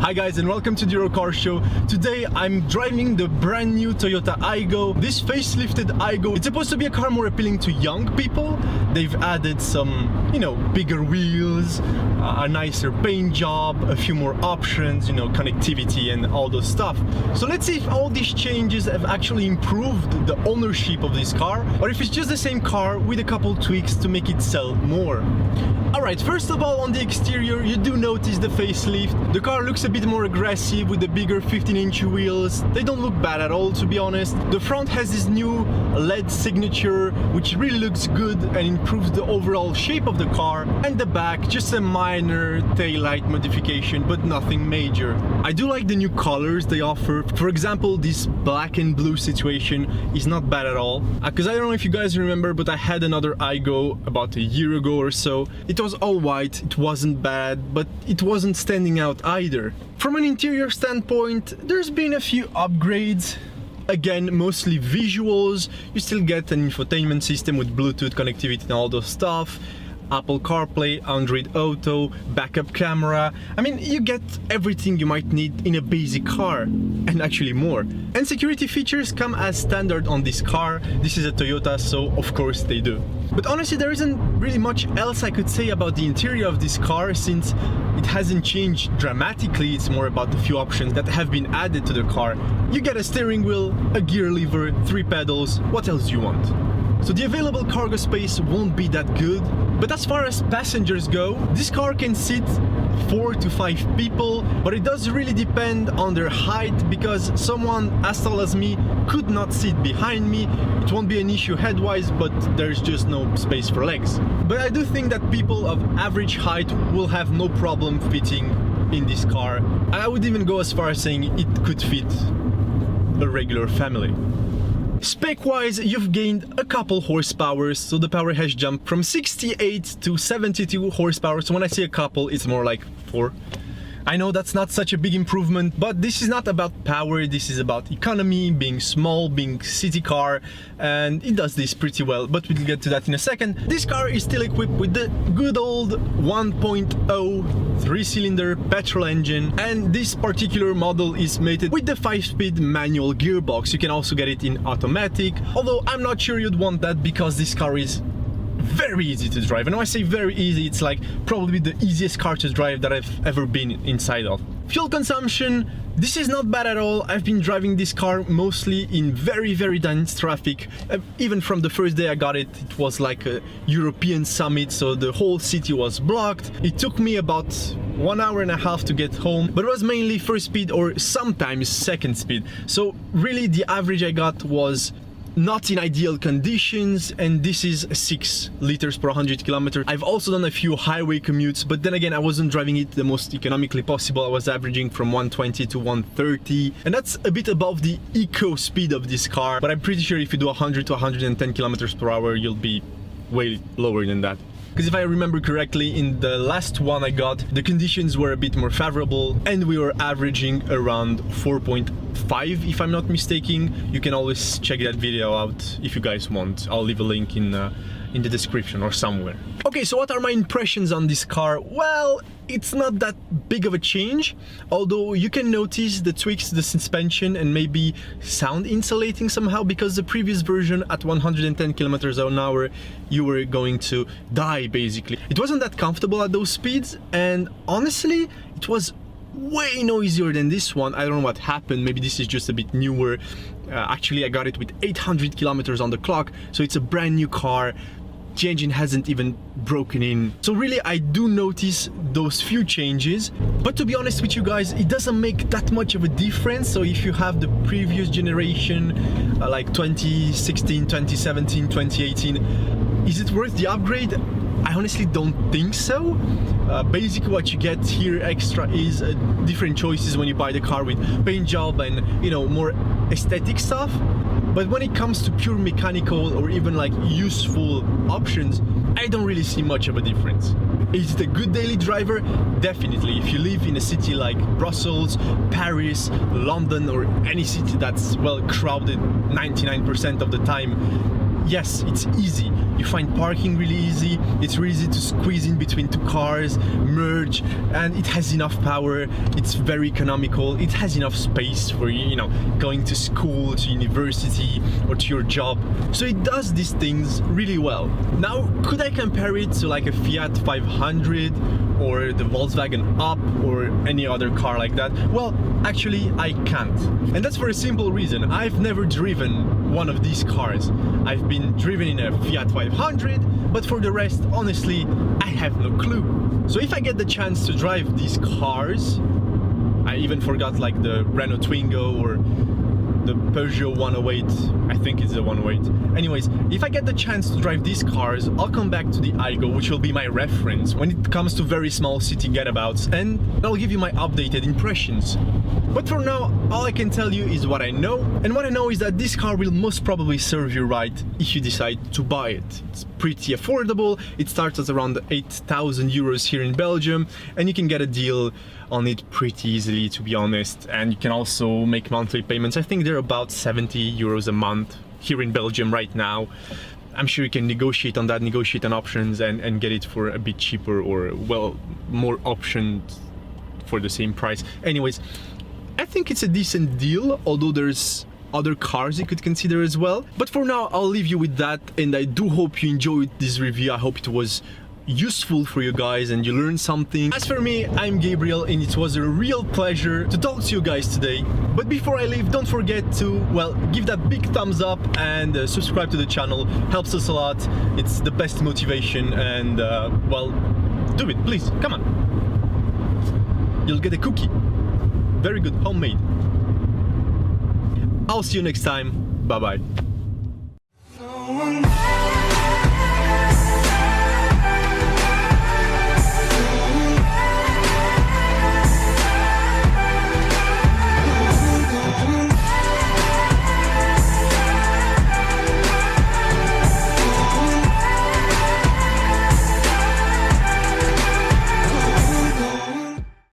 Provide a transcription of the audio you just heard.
Hi guys and welcome to the Euro Car Show. Today I'm driving the brand new Toyota AYGO. This facelifted AYGO, it's supposed to be a car more appealing to young people. They've added some, bigger wheels, a nicer paint job, a few more options, connectivity and all those stuff. So let's see if all these changes have actually improved the ownership of this car, or if it's just the same car with a couple tweaks to make it sell more. Alright, first of all, on the exterior you do notice the facelift. The car looks a bit more aggressive with the bigger 15-inch wheels. They don't look bad at all, to be honest. The front has this new LED signature which really looks good and improves the overall shape of the car, and the back just a minor taillight modification but nothing major. I do like the new colors they offer. For example, this black and blue situation is not bad at all, because I don't know if you guys remember, but I had another AYGO about a year ago or so. It was all white, it wasn't bad, but it wasn't standing out either. From an interior standpoint, there's been a few upgrades. Again, mostly visuals. You still get an infotainment system with Bluetooth connectivity and all those stuff. Apple CarPlay, Android Auto, backup camera. I mean, you get everything you might need in a basic car, and actually more. And security features come as standard on this car. This is a Toyota, so of course they do. But honestly, there isn't really much else I could say about the interior of this car, since it hasn't changed dramatically. It's more about the few options that have been added to the car. You get a steering wheel, a gear lever, 3 pedals. What else do you want? So the available cargo space won't be that good, but as far as passengers go, this car can seat 4 to 5 people, but it does really depend on their height, because someone as tall as me could not sit behind me. It won't be an issue headwise, but there's just no space for legs. But I do think that people of average height will have no problem fitting in this car. And I would even go as far as saying it could fit a regular family. Spec-wise, you've gained a couple horsepower, so the power has jumped from 68 to 72 horsepower. So when I say a couple, it's more like 4. I know that's not such a big improvement, but this is not about power, this is about economy, being small, being city car, and it does this pretty well, but we'll get to that in a second. This car is still equipped with the good old 1.0 3-cylinder petrol engine, and this particular model is mated with the 5-speed manual gearbox. You can also get it in automatic, although I'm not sure you'd want that because this car is very easy to drive. And when I say very easy, it's like probably the easiest car to drive that I've ever been inside of. Fuel consumption, this is not bad at all. I've been driving this car mostly in very dense traffic. Even from the first day I got it, it was like a European summit, so the whole city was blocked. It took me about 1 hour and a half to get home, but it was mainly first speed or sometimes second speed. So really the average I got was not in ideal conditions, and this is 6 liters per 100 kilometers. I've also done a few highway commutes, but then again I wasn't driving it the most economically possible. I was averaging from 120 to 130, and that's a bit above the eco speed of this car, but I'm pretty sure if you do 100 to 110 kilometers per hour you'll be way lower than that. Because if I remember correctly, in the last one I got, the conditions were a bit more favorable and we were averaging around 4.5 if I'm not mistaken. You can always check that video out if you guys want. I'll leave a link in the description or somewhere. Okay, so what are my impressions on this car? Well, it's not that big of a change, although you can notice the tweaks to the suspension and maybe sound insulating somehow, because the previous version at 110 kilometers an hour you were going to die basically. It wasn't that comfortable at those speeds, and honestly it was way noisier than this one. I don't know what happened, maybe this is just a bit newer. Actually I got it with 800 kilometers on the clock, so it's a brand new car. The engine hasn't even broken in. So really I do notice those few changes, but to be honest with you guys, it doesn't make that much of a difference. So if you have the previous generation, like 2016, 2017, 2018, is it worth the upgrade? I honestly don't think so. Basically what you get here extra is different choices when you buy the car with paint job and more aesthetic stuff. But when it comes to pure mechanical or even like useful options, I don't really see much of a difference. Is it a good daily driver? Definitely. If you live in a city like Brussels, Paris, London, or any city that's well crowded 99% of the time, yes, it's easy. You find parking really easy. It's really easy to squeeze in between two cars, merge, and it has enough power. It's very economical. It has enough space for you know, going to school, to university, or to your job. So it does these things really well. Now, could I compare it to like a Fiat 500 or the Volkswagen Up or any other car like that? Well, actually I can't. And that's for a simple reason. I've never driven one of these cars. I've been driven in a Fiat 500, but for the rest, honestly, I have no clue. So if I get the chance to drive these cars, I even forgot like the Renault Twingo or the Peugeot 108, I think it's the 108. Anyways, if I get the chance to drive these cars, I'll come back to the AYGO, which will be my reference when it comes to very small city getabouts, and I'll give you my updated impressions. But for now, all I can tell you is what I know, and what I know is that this car will most probably serve you right if you decide to buy it. It's pretty affordable. It starts at around 8,000 euros here in Belgium, and you can get a deal on it pretty easily, to be honest. And you can also make monthly payments. I think they're about 70 euros a month here in Belgium right now. I'm sure you can negotiate on that, negotiate on options, and get it for a bit cheaper, or well, more options for the same price. Anyways, I think it's a decent deal, although there's other cars you could consider as well. But for now, I'll leave you with that, and I do hope you enjoyed this review. I hope it was useful for you guys and you learned something. As for me, I'm Gabriel, and it was a real pleasure to talk to you guys today. But before I leave, don't forget to, well, give that big thumbs up and subscribe to the channel. Helps us a lot. It's the best motivation, and well, do it, please, come on. You'll get a cookie. Very good, homemade. I'll see you next time. Bye bye.